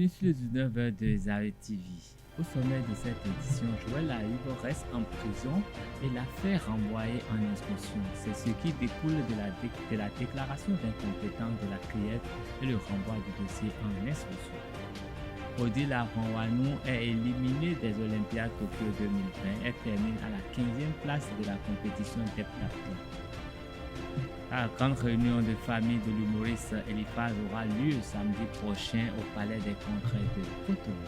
Bienvenue sur le 19h de Zaire TV. Au sommet de cette édition, Joël Aïvo reste en prison et l'affaire renvoyée en instruction. C'est ce qui découle de la déclaration d'incompétence de la CRIET et le renvoi du dossier en instruction. Odile Aronwanou est éliminée des Olympiades Tokyo 2020. Elle termine à la 15e place de la compétition d'heptathlon. La grande réunion de famille de l'humoriste Eliphaz aura lieu samedi prochain au Palais des Congrès de Cotonou.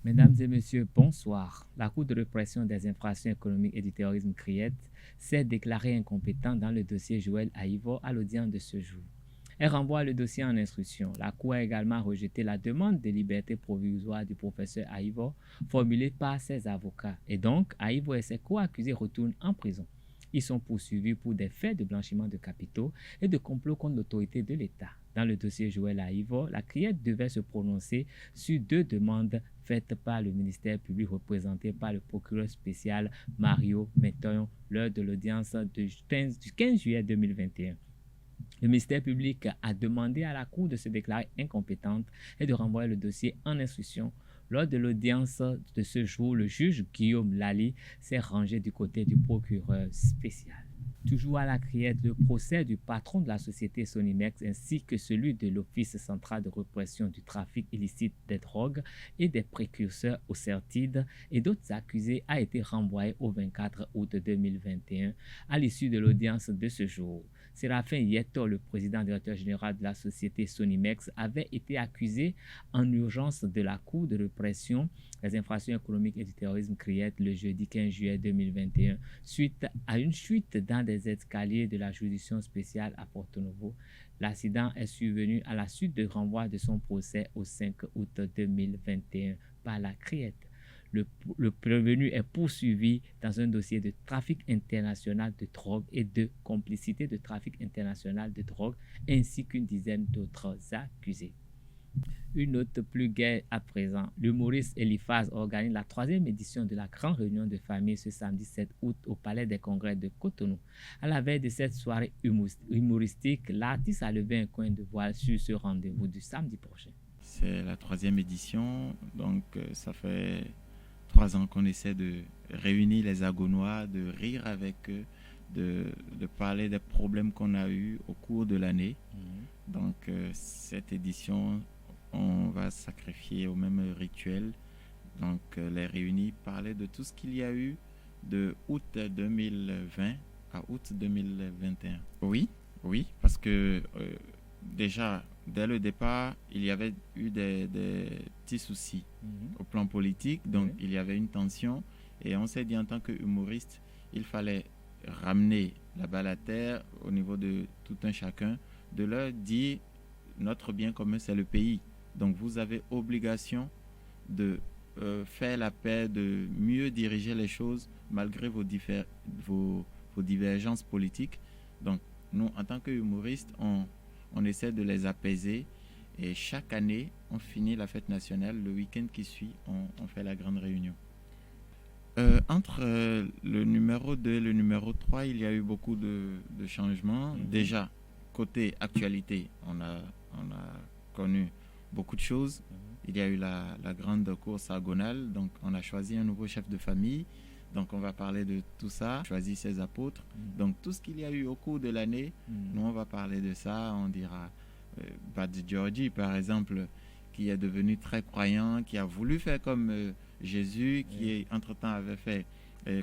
Mesdames et messieurs, bonsoir. La Cour de répression des infractions économiques et du terrorisme CRIET s'est déclarée incompétente dans le dossier Joël Aïvo à l'audience de ce jour. Elle renvoie le dossier en instruction. La Cour a également rejeté la demande de liberté provisoire du professeur Aïvo formulée par ses avocats. Et donc, Aïvo et ses co-accusés retournent en prison. Ils sont poursuivis pour des faits de blanchiment de capitaux et de complot contre l'autorité de l'État. Dans le dossier Joël Aïvo, la CRIET devait se prononcer sur deux demandes faites par le ministère public représenté par le procureur spécial Mario Méton lors de l'audience du 15 juillet 2021. Le ministère public a demandé à la Cour de se déclarer incompétente et de renvoyer le dossier en instruction. Lors de l'audience de ce jour, le juge Guillaume Lally s'est rangé du côté du procureur spécial. Toujours à la CRIET, le procès du patron de la société Sonimex ainsi que celui de l'Office central de répression du trafic illicite des drogues et des précurseurs au certide et d'autres accusés a été renvoyé au 24 août 2021 à l'issue de l'audience de ce jour. Séraphin Yetor, le président directeur général de la société Sonimex, avait été accusé en urgence de la Cour de répression des infractions économiques et du terrorisme CRIET le jeudi 15 juillet 2021 suite à une chute dans des escaliers de la juridiction spéciale à Porto Novo. L'accident est survenu à la suite du renvoi de son procès au 5 août 2021 par la CRIET. Le prévenu est poursuivi dans un dossier de trafic international de drogue et de complicité de trafic international de drogue, ainsi qu'une dizaine d'autres accusés. Une note plus gaie à présent. L'humoriste Eliphaz organise la 3e édition de la grande réunion de famille ce samedi 7 août au Palais des Congrès de Cotonou. À la veille de cette soirée humoristique, l'artiste a levé un coin de voile sur ce rendez-vous du samedi prochain. C'est la 3e édition, donc ça fait 3 ans qu'on essaie de réunir les Agonois, de rire avec eux, de parler des problèmes qu'on a eus au cours de l'année. Donc cette édition, on va sacrifier au même rituel. Donc les réunis, parler de tout ce qu'il y a eu de août 2020 à août 2021. Oui, parce que déjà, dès le départ, il y avait eu des petits soucis au plan politique, donc il y avait une tension et on s'est dit en tant qu'humoriste, il fallait ramener la balle à terre au niveau de tout un chacun, de leur dire notre bien commun c'est le pays, donc vous avez obligation de faire la paix, de mieux diriger les choses malgré vos divergences politiques. Donc nous en tant qu'humoristes, on essaie de les apaiser et chaque année, on finit la fête nationale. Le week-end qui suit, on fait la grande réunion. Entre le numéro 2 et le numéro 3, il y a eu beaucoup de changements. Déjà, côté actualité, on a connu beaucoup de choses. Il y a eu la grande course agonale, donc on a choisi un nouveau chef de famille. Donc on va parler de tout ça, choisir ses apôtres. Donc tout ce qu'il y a eu au cours de l'année, nous on va parler de ça. On dira Bad Georgie par exemple, qui est devenu très croyant, qui a voulu faire comme Jésus, qui entre-temps avait fait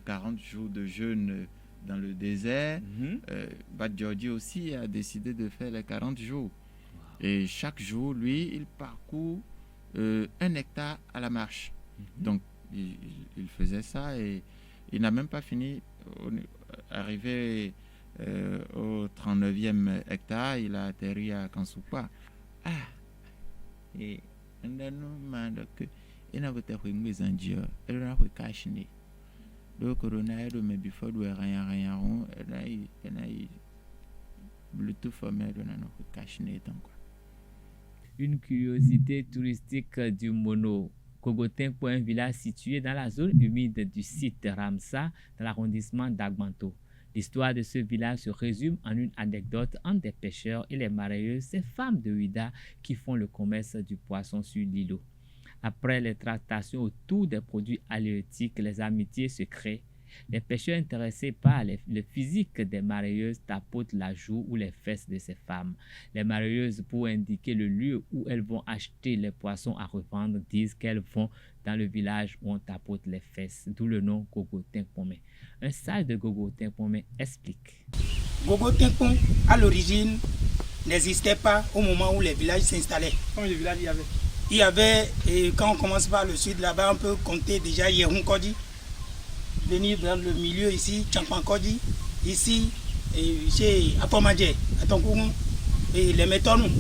40 jours de jeûne dans le désert. Bad Georgie aussi a décidé de faire les 40 jours. Et chaque jour, lui, il parcourt 1 hectare à la marche. Donc il faisait ça et il n'a même pas fini. Arrivé au 39e hectare, il a atterri à Kansupa. Et on a demandé que il n'a pas été fait une angios, il n'a pas caché. Le coronavirus, mais before we rien, il a Bluetooth formé, il n'a pas caché donc. Une curiosité touristique du Mono. Kogotin, un village situé dans la zone humide du site Ramsa, dans l'arrondissement d'Agbanto. L'histoire de ce village se résume en une anecdote entre des pêcheurs et les mareyeuses, ces femmes de Ouida qui font le commerce du poisson sur l'îlot. Après les tractations autour des produits halieutiques, les amitiés se créent. Les pêcheurs intéressés par le physique des mareyeuses tapotent la joue ou les fesses de ces femmes. Les mareyeuses, pour indiquer le lieu où elles vont acheter les poissons à revendre, disent qu'elles vont dans le village où on tapote les fesses, d'où le nom Gogo Tinkpome. Un sage de Gogo Tinkpome explique. Gogo Tinkpome, à l'origine, n'existait pas au moment où les villages s'installaient. Combien de villages il y avait? Il y avait, et quand on commence par le sud, là-bas, on peut compter déjà Yehoun Kodi. Venir dans le milieu ici, Champankodi, ici, chez Apomadje, à Tonkourou, et les Métons.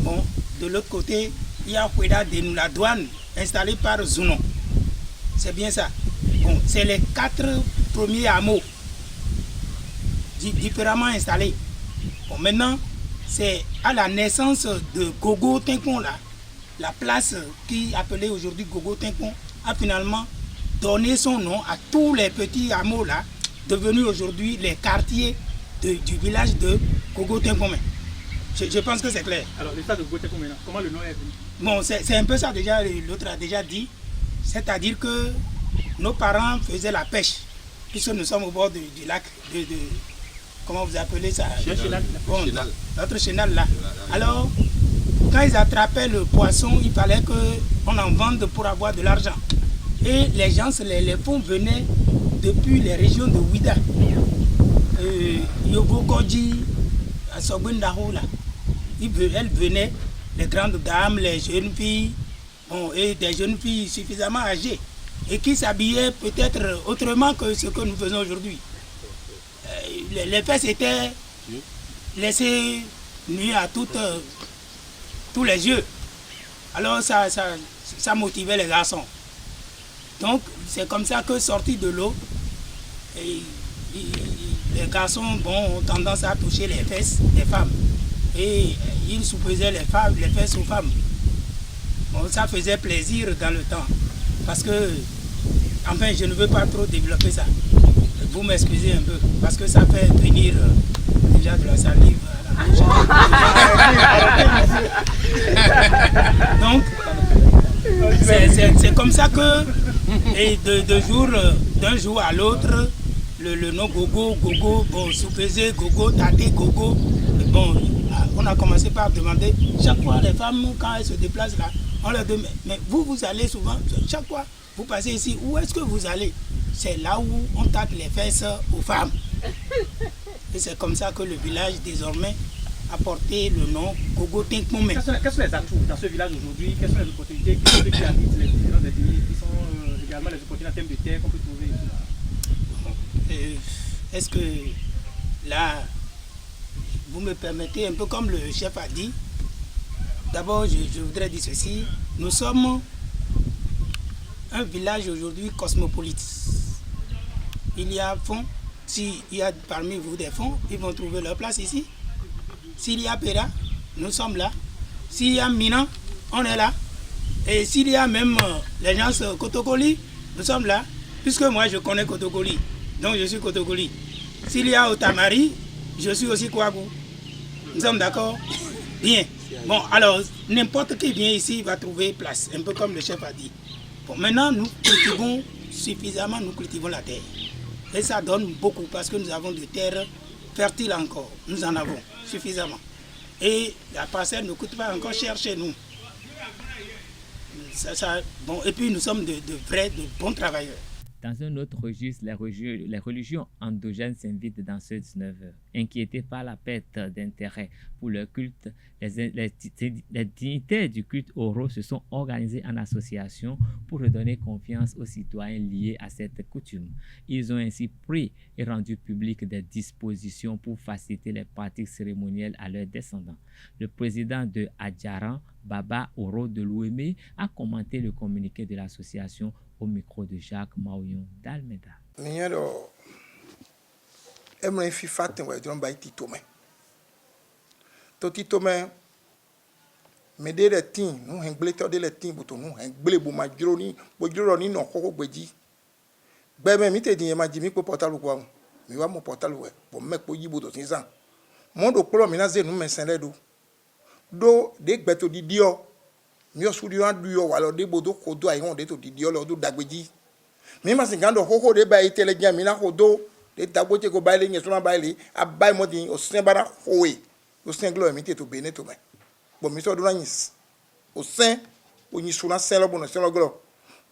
Bon, de l'autre côté, il y a Oueda de la douane, installée par Zounon. C'est bien ça. Bon, c'est les 4 premiers hameaux différemment installés. Bon, maintenant, c'est à la naissance de Gogo Tinkpome là, la place qui est appelée aujourd'hui Gogo Tinkpome a finalement donné son nom à tous les petits hameaux là, devenus aujourd'hui les quartiers du village de Gogo Tinkpome. Je pense que c'est clair. Alors, l'état de Gogo Tinkpome maintenant, comment le nom est venu? Bon, c'est un peu ça déjà, l'autre a déjà dit. C'est-à-dire que nos parents faisaient la pêche, puisque nous sommes au bord du lac comment vous appelez ça? Bon, notre chenal là. Alors, quand ils attrapaient le poisson, il fallait qu'on en vende pour avoir de l'argent. Et les gens, les fonds venaient depuis les régions de Ouida, Yobo Kodji, Asobundaho là. Elles venaient, les grandes dames, les jeunes filles, bon, et des jeunes filles suffisamment âgées, et qui s'habillaient peut-être autrement que ce que nous faisons aujourd'hui. Les fesses étaient laissées nues à tous les yeux. Alors ça motivait les garçons. Donc c'est comme ça que sortis de l'eau, les garçons ont tendance à toucher les fesses des femmes. Et ils soupaisaient les fesses aux femmes. Bon, ça faisait plaisir dans le temps. Parce que, enfin, je ne veux pas trop développer ça. Vous m'excusez un peu, parce que ça fait venir déjà de la salive à la bouche. Donc, c'est comme ça que, et d'un jour à l'autre, le nom Gogo, bon, soupaiser, Gogo, Tate, Gogo, bon, on a commencé par demander, chaque fois les femmes, quand elles se déplacent là, on leur demande, mais vous allez souvent, chaque fois, vous passez ici, où est-ce que vous allez? C'est là où on tâte les fesses aux femmes. Et c'est comme ça que le village désormais a porté le nom Gogo Tinkpome. Quels sont les atouts dans ce village aujourd'hui? Quelles sont les opportunités qui habitent les différents pays, qui sont également les opportunités en termes de terre qu'on peut trouver ici? Est-ce que là, vous me permettez, un peu comme le chef a dit, d'abord je voudrais dire ceci, nous sommes un village aujourd'hui cosmopolite. Il y a fonds, s'il y a parmi vous des fonds, ils vont trouver leur place ici. S'il y a Pera, nous sommes là. S'il y a Mina, on est là. Et s'il y a même les gens Kotokoli, nous sommes là. Puisque moi je connais Kotokoli, donc je suis Kotokoli. S'il y a Otamari, je suis aussi Kouagou. Nous sommes d'accord? Bien. Bon, alors, n'importe qui vient ici va trouver place, un peu comme le chef a dit. Bon, maintenant, nous cultivons suffisamment, nous cultivons la terre. Et ça donne beaucoup parce que nous avons des terres fertiles encore. Nous en avons suffisamment. Et la parcelle ne coûte pas encore cher chez nous. Bon, et puis nous sommes de bons travailleurs. Dans un autre registre, les religions endogènes s'invitent dans ce 19h. Inquiétés par la perte d'intérêt pour leur culte, les dignitaires du culte oraux se sont organisés en association pour redonner confiance aux citoyens liés à cette coutume. Ils ont ainsi pris et rendu publiques des dispositions pour faciliter les pratiques cérémonielles à leurs descendants. Le président de Adjaran, Baba Oro de l'Ouémé, a commenté le communiqué de l'association au micro de Jacques Maouillon d'Almeda. mi wa mo portal we bo me po yibo do tinsan mo do kplo mi na ze nu mesen le do de gbeto didio mi o sudi wan du yo wa lo de bodo kodo ayi won de to didio lo do dagbeji mi ma sin kan do koko de ba itele jan mi na kodo de dagboje ko ba ile yen so na ba ile abai mo din o sin bara howe o sin glo mi te to bene to me bo mi so do na yin o sin o yin so na sen lo bo no sen lo glo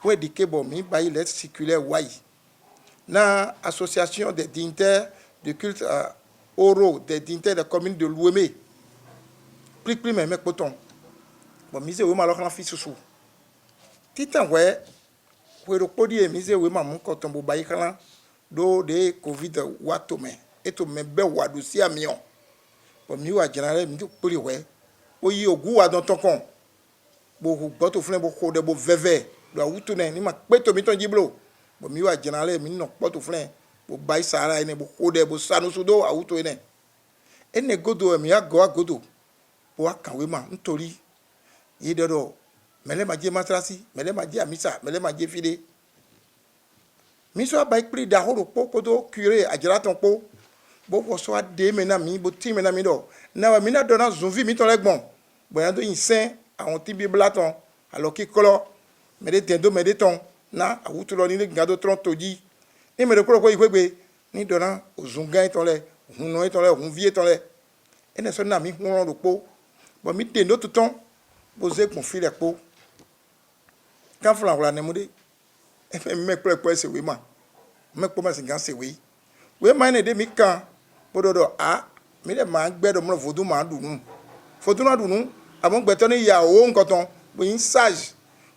pour éduquer bon mi ba ile circulaire wai na association des dignitaires de culte oraux des dignitaires de commune de Louémé plus mais poton bon mise we ma lo kan fi susu titan we ro podi e mise we ma mu ko ton bo bayi kan do de covid wa to me eto me be wa do si amion bon mi wa general mi to pori we o yi ogu wa don ton kon bo gbo to fun bo ko de bo veve do awuto ne ni ma pe to mi ton jiblo bon mi wa general mi no po to fun bo bayi sara ene bo ko de bo sanu sudo awuto ene ene godo mi agodo wa kanwe ma ntori yidodo mele maje matrasi mele maje amisa mele maje fide miso ba ikpri da horo pokodo curé ajira ton po bo ko so ade mena mi bo ti mena mi do na wa mi na do na zunvi mi ton legbon bo yan do insin àwọn ti bibla ton alors ki kolo mede tendo mede ton na awutu lo ni le gado tron toji ni mede ko ikwegbe ni do na ozungan ton le hunno ton le hunvie ton le ene so na mi hunro do po bon mi tendo tout ton bose kon fi le po kan flan wala ne mude e me pe se we ma me po ma singan se we ma ne de mi kan bododo mi le ma gbedo mo fodu ma dunu fodu na dunu amon gbeto ni ya o nkan ton bo yin sage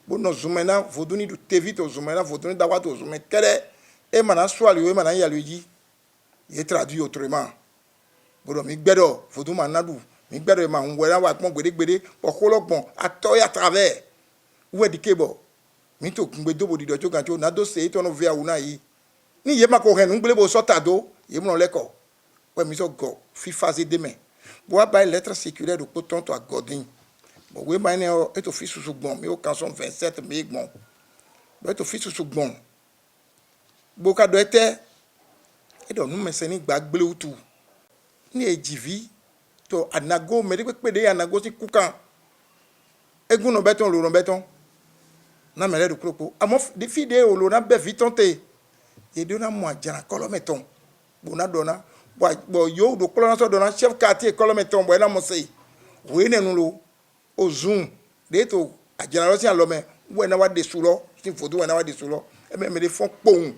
bo no zumena fodu ni du tevito zumena fodu ni dawa to zumen kere e ma na swali we ma na ya luji ye traduit autrement bodo mi gbedo fodu ma na du mi gbere ma nwere wa pon gbede okologbon atoya travers we dikebo mi to kungbe do bodido jo ganjo na do se to no via una yi ni ye ma ko hen ngbele bo sota do ye mo leko we mi so go fi phase de men bo wa ba lettre circulaire do poton to agodin bo we ba ne e to fi susu gbon mi o kan son 27 mi gbon bo to fi susu gbon bo ka do ete e do nu mese ni gbagbele utu ni ejivi to anago meri pe de anago si kukan egun no beton lo no beton na mele do kropo amo de fide o lo na be vitonte e do na mo ajana kolometon bo na dona bo yo do kolo na so dona chef quartier kolometon bo na mo sei we ne nu lo o zoom de to ajana lo si an lo me we na wa de sulo si fodo we na wa de sulo e me de fon pohun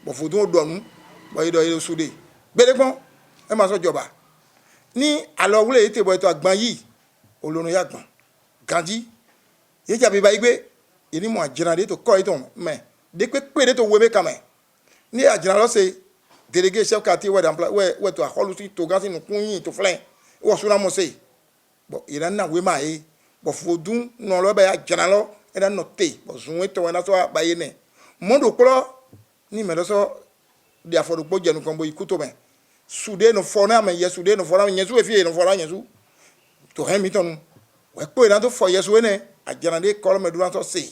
bo fodo do nu bo yi do yi sude gbede pon e ma so joba ni alors wule ete bo eto agban yi olorun ya gban ganji ye ja be ba igbe eni mo ajira de to ko iton me de pe de to we me kame ni ajira lo se délégué chef quartier we d'emploi we to akolu si to gan sinu kun yin to flen wo suna mo se bo ira na we ma e bo fodun no lo ba ya jana lo e da no te bo zun eto we na so ba ye ne mo do klo ni me lo so de afodo po jenu kan bo ikuto me sude no fona me yesude no fona nyesu e fie no fona nyesu to hen mi ton we po ina to fo yesu ne ajana de kolo me duran so se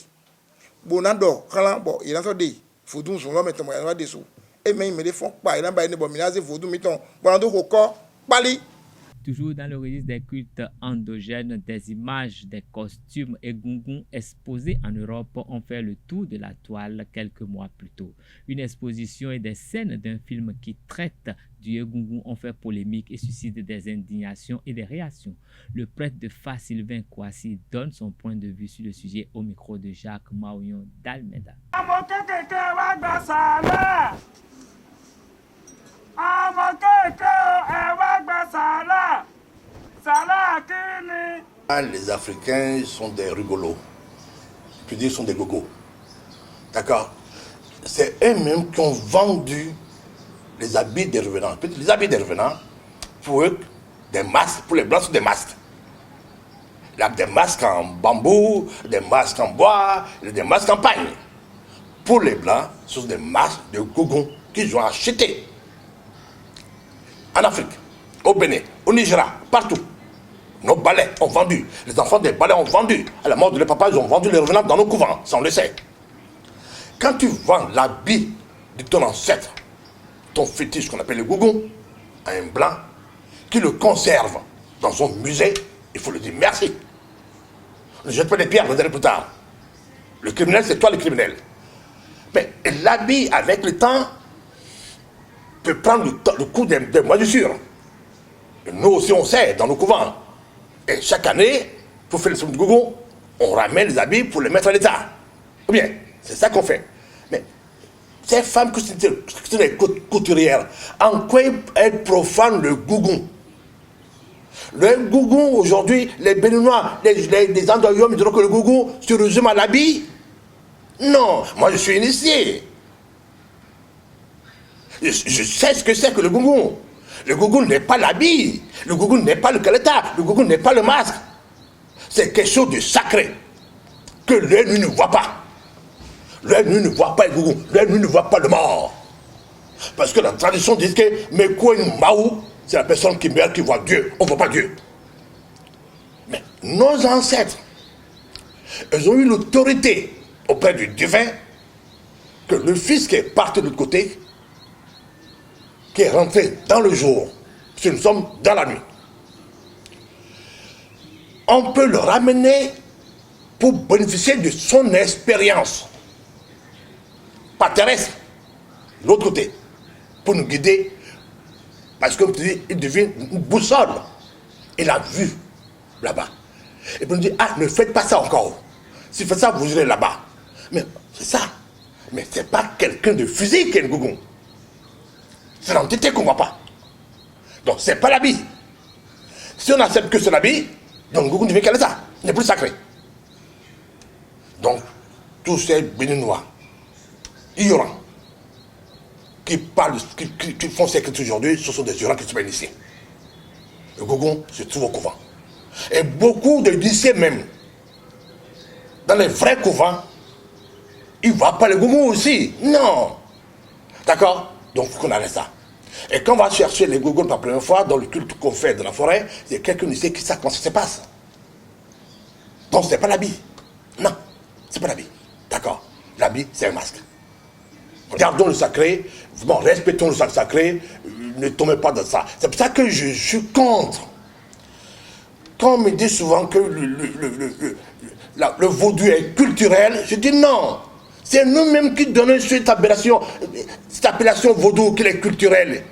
bonado kala bo ina so de fodun sun lo me ton mo ya de so e me de fon pa ina ba ni bo mi na se fodun mi ton bonado ko ko pali. Toujours dans le registre des cultes endogènes, des images, des costumes et gungun exposés en Europe ont fait le tour de la toile quelques mois plus tôt. Une exposition et des scènes d'un film qui traite du gungun ont fait polémique et suscitent des indignations et des réactions. Le prêtre de Fa Sylvain Kouassi donne son point de vue sur le sujet au micro de Jacques Maouillon d'Almeda. Les Africains sont des rigolos. Je veux dire, sont des gogos. D'accord? C'est eux-mêmes qui ont vendu les habits des revenants. Les habits des revenants, pour eux, des masques, pour les blancs, c'est des masques. Il y a des masques en bambou, des masques en bois, des masques en paille. Pour les blancs, ce sont des masques de gogons qu'ils ont achetés. En Afrique, au Bénin, au Nigeria, partout. Nos balais ont vendu, les enfants des balais ont vendu. À la mort de leurs papas, ils ont vendu les revenants dans nos couvents, ça on le sait. Quand tu vends l'habit de ton ancêtre, ton fétiche qu'on appelle le Gougon à un blanc qui le conserve dans son musée, il faut lui dire merci. Ne jette pas des pierres, vous allez plus tard. Le criminel, c'est toi le criminel. Mais l'habit, avec le temps, peut prendre le coup des moisissures. Nous aussi, on sait, dans nos couvents. Et chaque année, pour faire le somme de Gougon, on ramène les habits pour les mettre à l'état. Ou bien, c'est ça qu'on fait. Mais ces femmes qui sont des couturières, en quoi elles profanent le Gougon? Le Gougon, aujourd'hui, les Béninois, les Andoyom, ils diront que le Gougon se résume à l'habit. Non, moi je suis initié. Je sais ce que c'est que le Gougon. Le Gougon n'est pas l'habit. Le Gougon n'est pas le kaleta. Le Gougon n'est pas le masque. C'est quelque chose de sacré que l'œil ne voit pas. L'œil ne voit pas le Gougon. L'œil ne voit pas le mort. Parce que la tradition dit que Mekouin Maou, c'est la personne qui meurt qui voit Dieu. On ne voit pas Dieu. Mais nos ancêtres, ils ont eu l'autorité auprès du divin que le fils qui est parti de l'autre côté, qui est rentré dans le jour, si nous sommes dans la nuit, on peut le ramener pour bénéficier de son expérience, pas terrestre, de l'autre côté, pour nous guider, parce que il devient une boussole. Il a vu là-bas. Et puis nous dit, ah, ne faites pas ça encore. Si vous faites ça, vous irez là-bas. Mais c'est ça. Mais c'est pas quelqu'un de physique qui est le Gougon. C'est l'entité qu'on ne voit pas. Donc c'est pas l'habit. Si on accepte que c'est l'habit, donc le Gougon devient quel état? Il n'est plus sacré. Donc tous ces Béninois ignorants qui parlent, qui font ces critiques aujourd'hui, ce sont des ignorants qui sont pas initiés. Le Gougon se trouve au couvent. Et beaucoup d'initiés même, dans les vrais couvents, ils ne voient pas le Gougon aussi. Non. D'accord? Donc il faut qu'on arrête ça. Et quand on va chercher les Gougons pour la première fois dans le culte qu'on fait de la forêt, il y a quelqu'un ici qui sait comment ça se passe. Donc ce n'est pas l'habit. Non, ce n'est pas l'habit. D'accord? L'habit, c'est un masque. Gardons le sacré, bon, respectons le sacré, ne tombez pas dans ça. C'est pour ça que je suis contre. Quand on me dit souvent que le vaudou est culturel, je dis non. C'est nous-mêmes qui donnons cette appellation vaudou qu'il est culturel.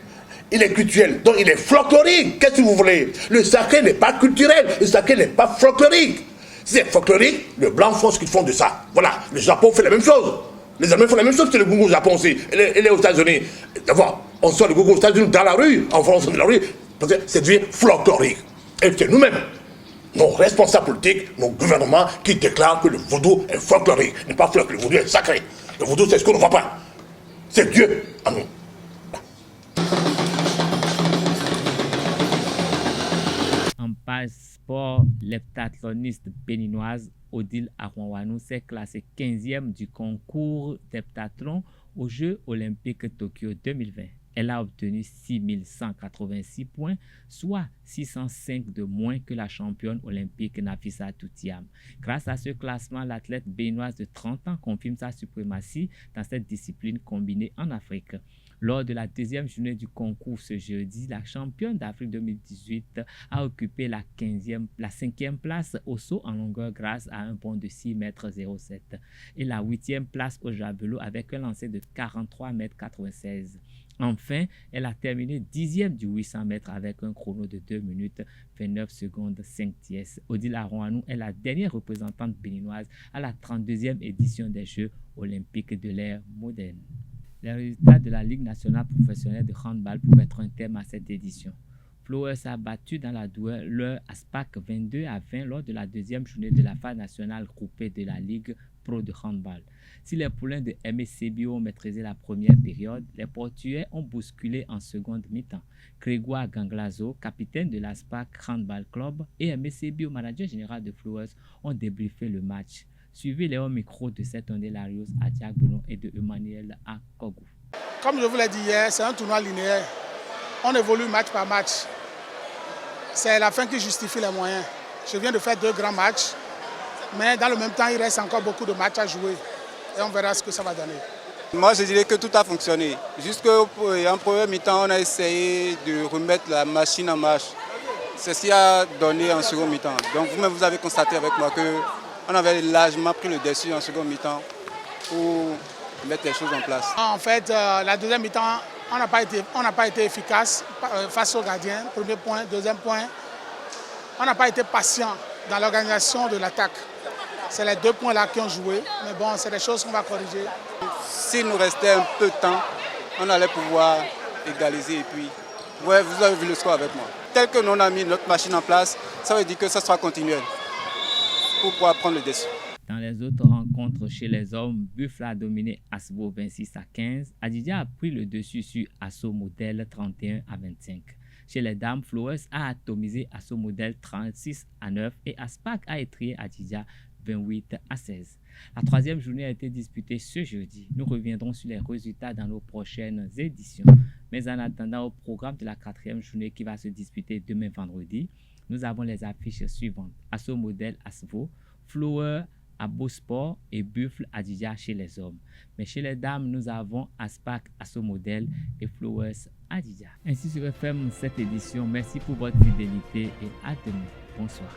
Il est culturel, donc il est folklorique. Qu'est-ce que vous voulez? Le sacré n'est pas culturel, le sacré n'est pas folklorique. Si c'est folklorique, le blanc font ce qu'ils font de ça. Voilà, le Japon fait la même chose. Les Allemands font la même chose que le Gougon au Japon aussi. Et les États-Unis. D'abord, on sort le Gougon aux États-Unis dans la rue, en France dans la rue, parce que c'est devenu folklorique. Et c'est nous-mêmes, nos responsables politiques, nos gouvernements, qui déclarent que le vaudou est folklorique. Il n'est pas folklorique, le vaudou est sacré. Le vaudou, c'est ce qu'on ne voit pas. C'est Dieu en nous. En passeport, l'heptathloniste béninoise Odile Aronwanou s'est classée 15e du concours d'heptathlon aux Jeux olympiques Tokyo 2020. Elle a obtenu 6186 points, soit 605 de moins que la championne olympique Nafisa Toutiam. Grâce à ce classement, l'athlète béninoise de 30 ans confirme sa suprématie dans cette discipline combinée en Afrique. Lors de la deuxième journée du concours ce jeudi, la championne d'Afrique 2018 a occupé la 5e place au saut en longueur grâce à un bond de 6,07 mètres et la 8e place au javelot avec un lancer de 43,96 mètres. Enfin, elle a terminé 10e du 800 mètres avec un chrono de 2 minutes 29 secondes 5 tiers. Odile Aronwanou est la dernière représentante béninoise à la 32e édition des Jeux olympiques de l'ère moderne. Les résultats de la Ligue nationale professionnelle de handball pour mettre un terme à cette édition. Flowers a battu dans la douleur Aspac 22-20 lors de la deuxième journée de la phase nationale groupée de la Ligue Pro de handball. Si les poulains de MSCBio ont maîtrisé la première période, les Portugais ont bousculé en seconde mi-temps. Grégoire Ganglazo, capitaine de l'Aspac Handball Club, et MSCBio, manager général de Flowers, ont débriefé le match. Suivez-les au micro de Setonde Larios Adiak Benon et de Emmanuel Akogou. Comme je vous l'ai dit hier, c'est un tournoi linéaire. On évolue match par match. C'est la fin qui justifie les moyens. Je viens de faire 2 grands matchs, mais dans le même temps, il reste encore beaucoup de matchs à jouer. Et on verra ce que ça va donner. Moi, je dirais que tout a fonctionné. Jusqu'en premier mi-temps, on a essayé de remettre la machine en marche. C'est ce qui a donné en second mi-temps. Donc vous-même, vous avez constaté avec moi qu'on avait largement pris le dessus en second mi-temps pour mettre les choses en place. En fait, la deuxième mi-temps, on n'a pas été efficace face au gardien, premier point. Deuxième point, on n'a pas été patient dans l'organisation de l'attaque. C'est les 2 points là qui ont joué, mais bon, c'est des choses qu'on va corriger. S'il nous restait un peu de temps, on allait pouvoir égaliser et puis, ouais, vous avez vu le score avec moi. Tel que nous on a mis notre machine en place, ça veut dire que ça sera continuel pour pouvoir prendre le dessus. Dans les autres rencontres chez les hommes, Buffle a dominé Asbo 26-15. Adidja a pris le dessus sur Asso Model 31-25. Chez les dames, Flowers a atomisé Asso Model 36-9 et Aspac a étrié Adidja 28-16. La troisième journée a été disputée ce jeudi. Nous reviendrons sur les résultats dans nos prochaines éditions. Mais en attendant, au programme de la quatrième journée qui va se disputer demain vendredi, nous avons les affiches suivantes. Asso Model Asvo, Flower Abo Sport et Buffle Adidja chez les hommes. Mais chez les dames, nous avons Aspac Asso Model et Flowers Adidja. Ainsi se referme cette édition. Merci pour votre fidélité et à demain. Bonsoir.